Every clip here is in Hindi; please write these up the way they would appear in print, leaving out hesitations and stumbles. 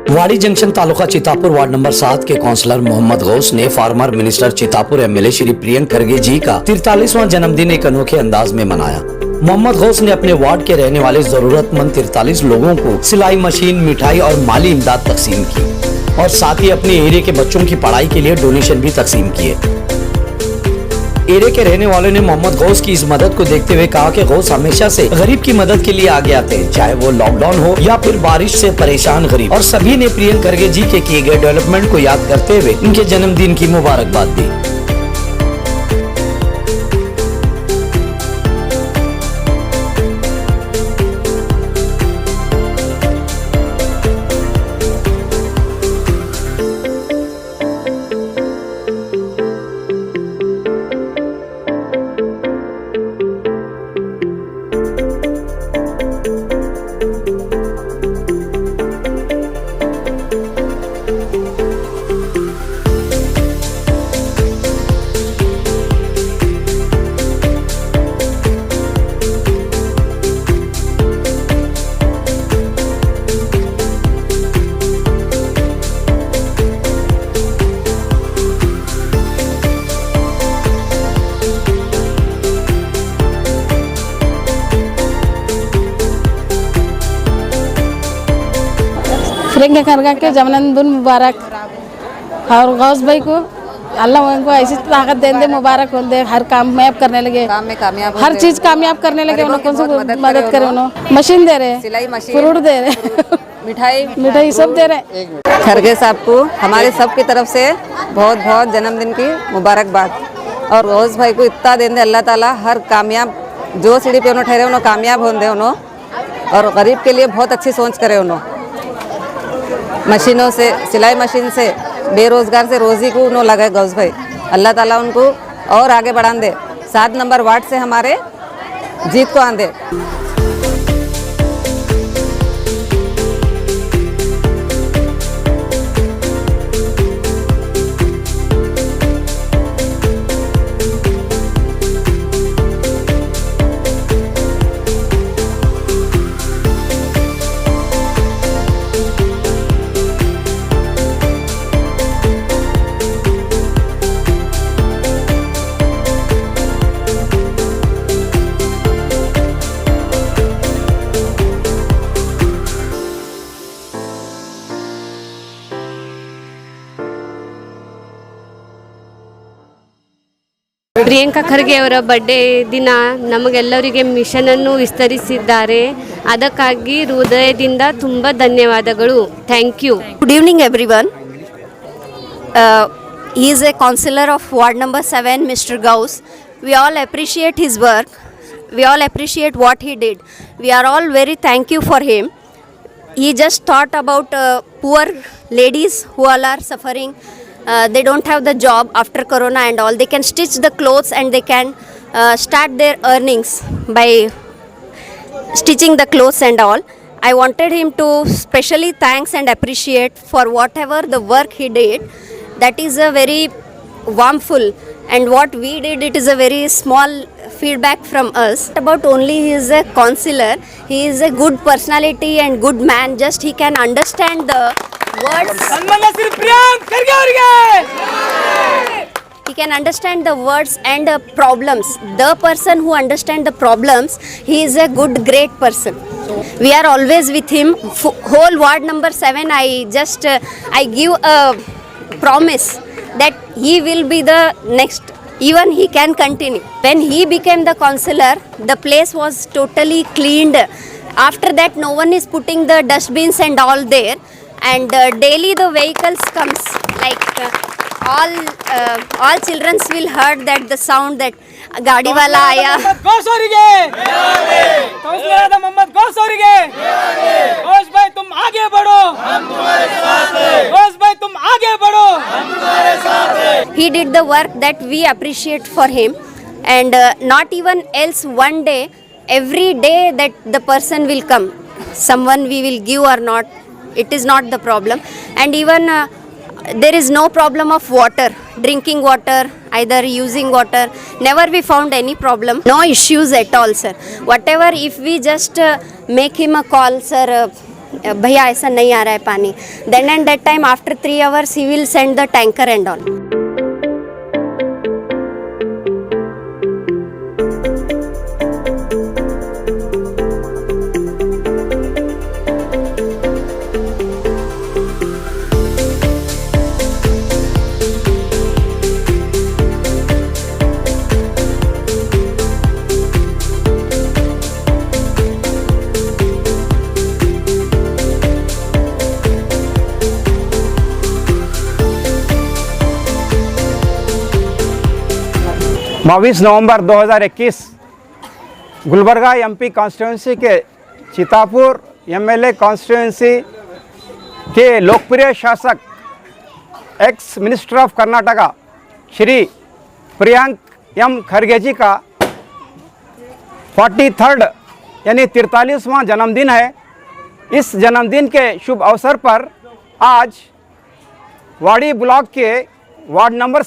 वाड़ी junction taluka Chitapur ward number 7 के काउंसलर मोहम्मद गौस ने former minister Chitapur MLA Shri Priyank Kharge ji का 43वां जन्मदिन एक अनोखे अंदाज में मनाया। मोहम्मद गौस ने अपने वार्ड के रहने वाले जरूरतमंद 43 लोगों को सिलाई मशीन, मिठाई और माली इमदाद तकसीम की और साथ ही अपने एरिया के बच्चों की पढ़ाई के लिए डोनेशन भी तकसीम किए। एरिया के रहने वालों ने मोहम्मद गौस की इस मदद को देखते हुए कहा कि गौस हमेशा से गरीब की मदद के लिए आगे आते हैं, चाहे वो लॉकडाउन हो या फिर बारिश से परेशान गरीब। और सभी ने प्रियंक खरगे जी के किए गए डेवलपमेंट को याद करते हुए उनके जन्मदिन की मुबारकबाद दी। प्रियंका खरगे के जन्मदिन मुबारक। और गौस भाई को अल्लाह उनको ऐसी ताकत दे मुबारक हो दे, हर काम में करने लगे, काम में कामयाब, हर चीज कामयाब करने लगे। उनको मदद करे, उन्होंने मशीन दे रहे, सिलाई मशीन, फ्रूट दे रहे, मिठाई सब दे रहे। खरगे साहब को हमारे सब की तरफ से बहुत बहुत जन्मदिन की मुबारकबाद। और गौस भाई को इतना देंगे अल्लाह ताला, हर कामयाब जो सीढ़ी पे उन्होंने ठहरे उन्होंने कामयाब होंगे उन्होंने, और गरीब के लिए बहुत अच्छी सोच करे उन्होंने। मशीनों से, सिलाई मशीन से, बेरोजगार से रोजी को उन्होंने लगाए गौस भाई। अल्लाह ताला उनको और आगे बढ़ा दे, 7 नंबर वार्ड से हमारे जीत को आंदे। ಪ್ರಿಯಾಂಕಾ ಖರ್ಗೆ ಅವರ ಬರ್ಡೇ ದಿನ ನಮಗೆಲ್ಲರಿಗೆ ಮಿಷನ್ ಅನ್ನು ವಿಸ್ತರಿಸಿದ್ದಾರೆ, ಅದಕ್ಕಾಗಿ ಹೃದಯದಿಂದ ತುಂಬ ಧನ್ಯವಾದಗಳು. Thank you. Good evening everyone. He is a councillor of ward number 7, Mr. Gauss. We all appreciate his work. We all appreciate what he did. We are all very thank you for him. He just thought about poor ladies who all are suffering. They don't have the job after corona and all. They can stitch the clothes and they can start their earnings by stitching the clothes and all. I wanted him to specially thanks and appreciate for whatever the work he did. That is a very warmful, and what we did, it is a very small feedback from us. About only he is a councillor, he is a good personality and good man. Just he can understand the words. He can understand the words and problems. The person who understands the problems, he is a good, great person. We are always with him. Whole ward number 7, I give a promise that he will be the next. Even he can continue. When he became the councillor, the place was totally cleaned. After that, no one is putting the dustbins and all there. And daily the vehicles comes, like all children will heard that the sound that गाड़ी वाला आया। गौस भाई तुम आगे बढ़ो, हम तुम्हारे साथ हैं। गौस भाई तुम आगे बढ़ो, हम तुम्हारे साथ हैं। He did the work that we appreciate for him, and not even else one day, every day that the person will come, someone we will give or not, it is not the problem. And even there is no problem of water, drinking water, either using water, never we found any problem, no issues at all, sir. Whatever, if we just make him a call, sir, भैया ऐसा नहीं आ रहा है पानी. Then and that time after 3 hours he will send the tanker and all. बाईस नवंबर 2021 गुलबर्गा एमपी कॉन्स्टिट्यूंसी के चितापुर एमएलए कॉन्स्टिट्यूंसी के लोकप्रिय शासक ex minister of Karnataka Shri Priyank M Kharge ji का 43rd यानी 43वां जन्मदिन है। इस जन्मदिन के शुभ अवसर पर आज वाड़ी ब्लॉक के वार्ड नंबर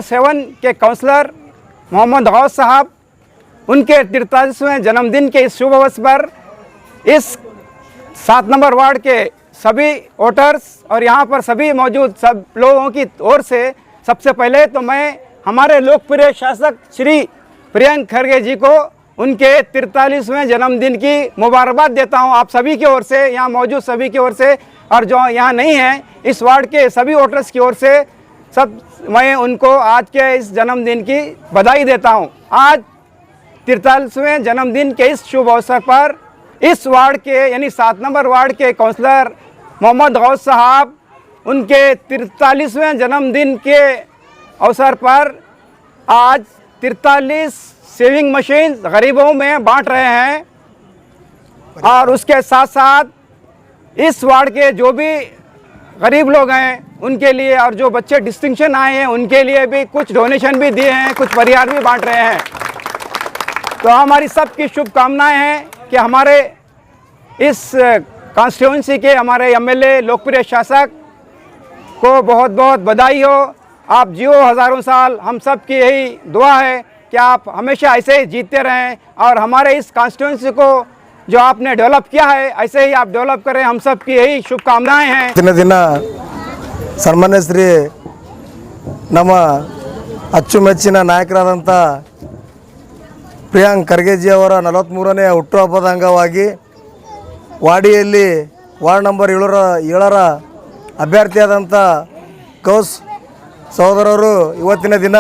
7 के काउंसलर मोहम्मद गौस साहब उनके 43वें जन्मदिन के इस शुभ अवसर पर इस 7 नंबर वार्ड के सभी वोटर्स और यहाँ पर सभी मौजूद सब लोगों की ओर से सबसे पहले तो मैं हमारे लोकप्रिय शासक श्री प्रियंक खरगे जी को उनके 43वें जन्मदिन की मुबारकबाद देता हूँ आप सभी की ओर से, यहाँ मौजूद सभी की ओर से, और जो यहाँ नहीं हैं इस वार्ड के सभी वोटर्स की ओर से सब मैं उनको आज के इस जन्मदिन की बधाई देता हूं। आज 43वें जन्मदिन के इस शुभ अवसर पर इस वार्ड के यानी 7 नंबर वार्ड के काउंसलर मोहम्मद गौस साहब उनके 43वें जन्मदिन के अवसर पर आज 43 सेविंग मशीन गरीबों में बांट रहे हैं। और उसके साथ साथ इस वार्ड के जो भी गरीब लोग हैं उनके लिए और जो बच्चे डिस्टिंक्शन आए हैं उनके लिए भी कुछ डोनेशन भी दिए हैं, कुछ परिवार भी बांट रहे हैं। तो हमारी सबकी शुभकामनाएं हैं कि हमारे इस कॉन्स्टिट्यूंसी के हमारे एमएलए लोकप्रिय शासक को बहुत बहुत बधाई हो। आप जियो हज़ारों साल, हम सब की यही दुआ है कि आप हमेशा ऐसे ही जीतते रहें और हमारे इस कॉन्स्टिट्यूंसी को जो आपने डेवलप किया है ऐसे ही आप डेवलप करें, हम सब की यही शुभकामनाएं हैं। ದಿನ ಸನ್ಮಾನ್ಯ ಶ್ರೀ ನಮ್ಮ ಅಚ್ಚುಮೆಚ್ಚಿನ ನಾಯಕರಾದಂಥ ಪ್ರಿಯಾಂಕ್ ಖರ್ಗೆಜಿ ಅವರ 43ನೇ ಹುಟ್ಟುಹಬ್ಬದ ಅಂಗವಾಗಿ ವಾಡಿಯಲ್ಲಿ ವಾರ್ಡ್ ನಂಬರ್ 7ರ ಅಭ್ಯರ್ಥಿಯಾದಂಥ ಗೌಸ್ ಸಹೋದರರು ಇವತ್ತಿನ ದಿನ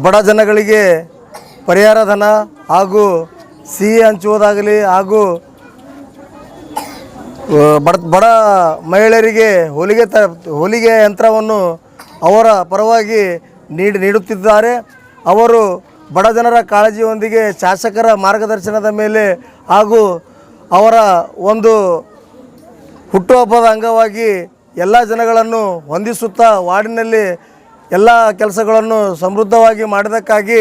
ಬಡ ಜನಗಳಿಗೆ ಪರಿಹಾರ ಧನ ಹಾಗೂ ಸಿಹಿ ಹಂಚುವುದಾಗಲಿ ಹಾಗೂ ಬಡ ಮಹಿಳೆಯರಿಗೆ ಹೊಲಿಗೆ ಯಂತ್ರವನ್ನು ಅವರ ಪರವಾಗಿ ನೀಡುತ್ತಿದ್ದಾರೆ। ಅವರು ಬಡ ಜನರ ಕಾಳಜಿಯೊಂದಿಗೆ ಶಾಸಕರ ಮಾರ್ಗದರ್ಶನದ ಮೇಲೆ ಹಾಗೂ ಅವರ ಒಂದು ಹುಟ್ಟುಹಬ್ಬದ ಅಂಗವಾಗಿ ಎಲ್ಲ ಜನಗಳನ್ನು ಹೊಂದಿಸುತ್ತಾ ವಾರ್ಡಿನಲ್ಲಿ ಎಲ್ಲ ಕೆಲಸಗಳನ್ನು ಸಮೃದ್ಧವಾಗಿ ಮಾಡಿದ್ದಕ್ಕಾಗಿ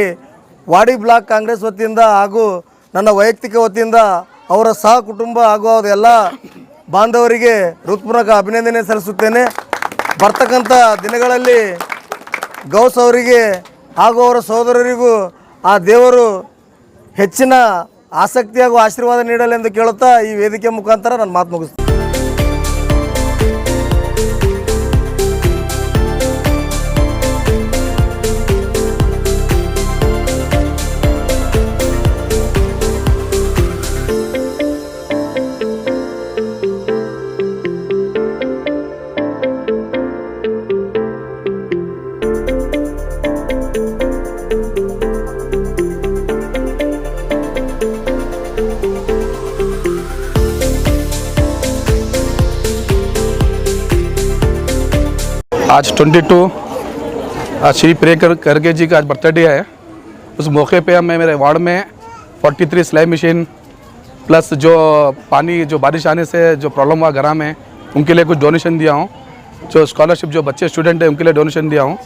ವಾಡಿ ಬ್ಲಾಕ್ ಕಾಂಗ್ರೆಸ್ ವತಿಯಿಂದ ಹಾಗೂ ನನ್ನ ವೈಯಕ್ತಿಕ ವತಿಯಿಂದ ಅವರ ಸಹ ಕುಟುಂಬ ಹಾಗೂ ಅವರ ಎಲ್ಲ ಬಾಂಧವರಿಗೆ ಹೃತ್ಪೂರ್ವಕ ಅಭಿನಂದನೆ ಸಲ್ಲಿಸುತ್ತೇನೆ। ಬರ್ತಕ್ಕಂಥ ದಿನಗಳಲ್ಲಿ ಗೌಸ್ ಅವರಿಗೆ ಹಾಗೂ ಅವರ ಸಹೋದರರಿಗೂ ಆ ದೇವರು ಹೆಚ್ಚಿನ ಆಸಕ್ತಿ ಹಾಗೂ ಆಶೀರ್ವಾದ ನೀಡಲೆಂದು ಕೇಳುತ್ತಾ ಈ ವೇದಿಕೆ ಮುಖಾಂತರ ನನ್ನ ಮಾತು ಮುಗಿಸ್ತೀನಿ। आज 22 श्री प्रियंक खरगे जी का आज बर्थडे है। उस मौके पे मैं मेरे वार्ड में 43 स्लैब मशीन प्लस जो पानी जो बारिश आने से जो प्रॉब्लम हुआ घर में उनके लिए कुछ डोनेशन दिया हूँ। जो स्कॉलरशिप जो बच्चे स्टूडेंट हैं उनके लिए डोनेशन दिया हूँ।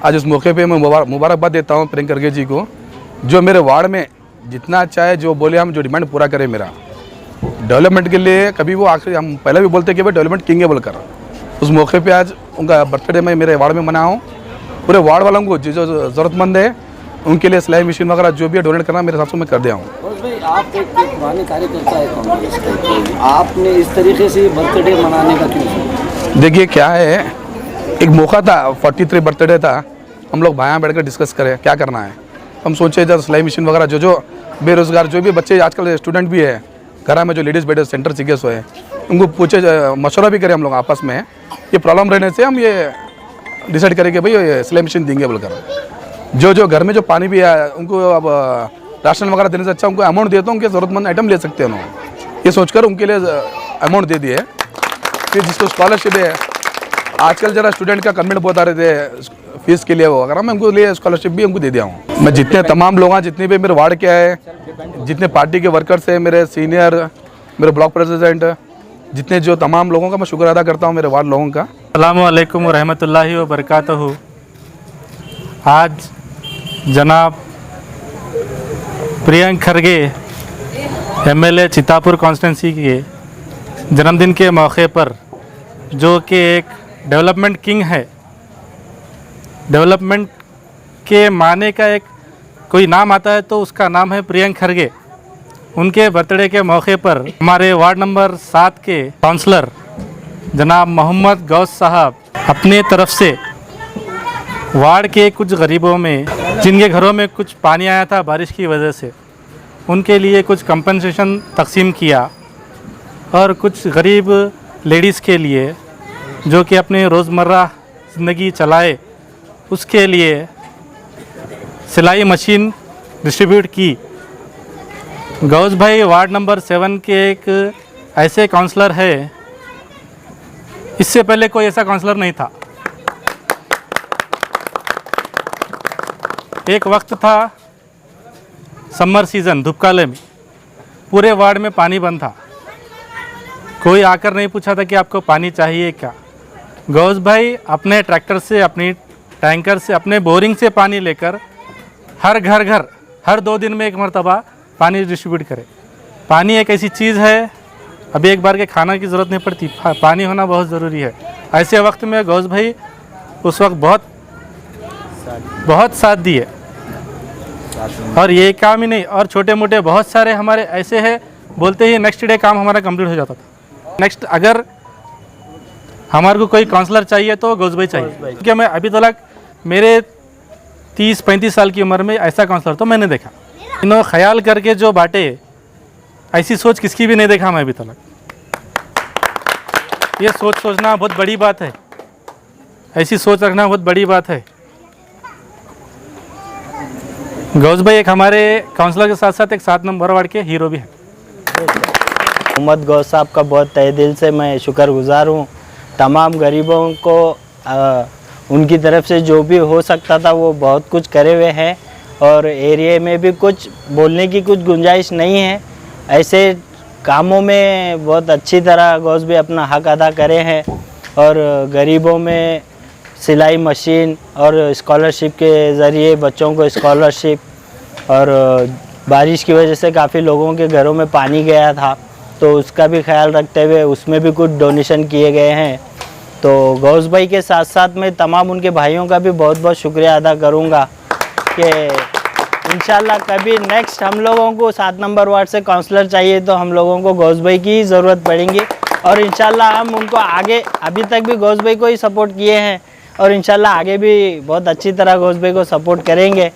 आज इस मौके पे मैं मुबारकबाद देता हूँ प्रियंक खरगे जी को, जो मेरे वार्ड में जितना अच्छा है जो बोले हम जो डिमांड पूरा करें मेरा डेवलपमेंट के लिए। कभी वो आखिर हम पहले भी बोलते कि भाई डेवलपमेंट किंग है बोलकर। उस मौके पे आज उनका बर्थडे मैं मेरे वार्ड में मनाऊँ। पूरे वार्ड वालों को जो ज़रूरतमंद है उनके लिए सिलाई मशीन वगैरह जो भी डोनेट करना मेरे हिसाब से मैं कर दिया हूँ। भाई आप एक पुराने कार्यकर्ता है कांग्रेस के, तो आपने इस तरीके से बर्थडे मनाने का क्यों सोचा? देखिए क्या है, एक मौका था, 43 बर्थडे था, हम लोग भाइयाँ बैठ कर डिस्कस करें क्या करना है। हम सोचे जब सिलाई मशीन वगैरह जो बेरोज़गार जो भी बच्चे आजकल स्टूडेंट भी है घर में, जो लेडीज़ बैठे सेंटर सीखे सो है, उनको पूछे मशवरा भी करें हम लोग आपस में। ये प्रॉब्लम रहने से हम ये डिसाइड करें कि भाई ये सिलाई मशीन देंगे बोलकर। जो घर में जो पानी भी है उनको अब राशन वगैरह देने से अच्छा उनको अमाउंट देता हूँ, उनके ज़रूरतमंद आइटम ले सकते हैं उन्होंने, ये सोचकर उनके लिए अमाउंट दे दिए। फिर जिसको स्कॉलरशिप है, आजकल जरा स्टूडेंट का कन्वेंट बहुत आ रहे थे फीस के लिए, वो अगर मैं उनको लिए स्कॉलरशिप भी उनको दे दिया हूँ। मैं जितने तमाम लोग हैं, जितने भी मेरे वार्ड के आए, जितने पार्टी के वर्कर्स हैं, मेरे सीनियर, मेरे ब्लॉक प्रेसिडेंट, जितने जो तमाम लोगों का मैं शुक्र अदा करता हूँ, मेरे वार्ड लोगों का। अस्सलामु अलैकुम व रहमतुल्लाहि व बरकातहू। आज जनाब प्रियंक खरगे एमएलए चितापुर कॉन्स्टिट्यूंसी के जन्मदिन के मौके पर, जो कि एक डेवलपमेंट किंग है, डेवलपमेंट के माने का एक कोई नाम आता है तो उसका नाम है प्रियंक खरगे। उनके बर्थडे के मौके पर हमारे वार्ड नंबर 7 के काउंसलर जनाब मोहम्मद गौस साहब अपने तरफ से वार्ड के कुछ गरीबों में, जिनके घरों में कुछ पानी आया था बारिश की वजह से, उनके लिए कुछ कंपनसेशन तकसीम किया। और कुछ गरीब लेडीज़ के लिए जो कि अपने रोज़मर्रा ज़िंदगी चलाए, उसके लिए सिलाई मशीन डिस्ट्रीब्यूट की। गौस भाई वार्ड नंबर 7 के एक ऐसे काउंसलर है, इससे पहले कोई ऐसा काउंसलर नहीं था। एक वक्त था समर सीज़न, धूपकाले में पूरे वार्ड में पानी बंद था, कोई आकर नहीं पूछा था कि आपको पानी चाहिए क्या। गौस भाई अपने ट्रैक्टर से, अपनी टैंकर से, अपने बोरिंग से पानी लेकर हर घर हर 2 दिन में एक मरतबा पानी डिस्ट्रीब्यूट करे। पानी एक ऐसी चीज़ है, अभी एक बार के खाना की ज़रूरत नहीं पड़ती, पानी होना बहुत ज़रूरी है। ऐसे वक्त में गौस भाई उस वक्त बहुत साथ दिए। और ये काम ही नहीं, और छोटे मोटे बहुत सारे हमारे ऐसे हैं, बोलते ही नेक्स्ट डे काम हमारा कंप्लीट हो जाता था। नेक्स्ट अगर हमारे को कोई काउंसलर चाहिए तो गौस भाई चाहिए, क्योंकि मैं अभी तक मेरे 30-35 साल की उम्र में ऐसा काउंसलर तो मैंने देखा। इन्होंने ख्याल करके जो बांटे, ऐसी सोच किसकी भी नहीं देखा मैं अभी तक। ये सोचना बहुत बड़ी बात है, ऐसी सोच रखना बहुत बड़ी बात है। गौस भाई एक हमारे काउंसलर के साथ साथ एक 7 नंबर वार्ड के हीरो भी हैं। मोहम्मद गौस साहब का बहुत तहे दिल से मैं शुक्रगुजार हूँ। तमाम गरीबों को उनकी तरफ से जो भी हो सकता था वो बहुत कुछ करे हुए हैं, और एरिया में भी कुछ बोलने की कुछ गुंजाइश नहीं है। ऐसे कामों में बहुत अच्छी तरह गौस भी अपना हक अदा करे हैं, और गरीबों में सिलाई मशीन और स्कॉलरशिप के ज़रिए बच्चों को स्कॉलरशिप, और बारिश की वजह से काफ़ी लोगों के घरों में पानी गया था तो उसका भी ख्याल रखते हुए उसमें भी कुछ डोनेशन किए गए हैं। तो गौस भाई के साथ साथ मैं तमाम उनके भाइयों का भी बहुत बहुत शुक्रिया अदा करूंगा कि इंशाल्लाह कभी नेक्स्ट हम लोगों को 7 नंबर वार्ड से काउंसलर चाहिए तो हम लोगों को गौस भाई की ज़रूरत पड़ेगी, और इंशाल्लाह हम उनको आगे, अभी तक भी गौस भाई को ही सपोर्ट किए हैं और इंशाल्लाह आगे भी बहुत अच्छी तरह गौस भाई को सपोर्ट करेंगे।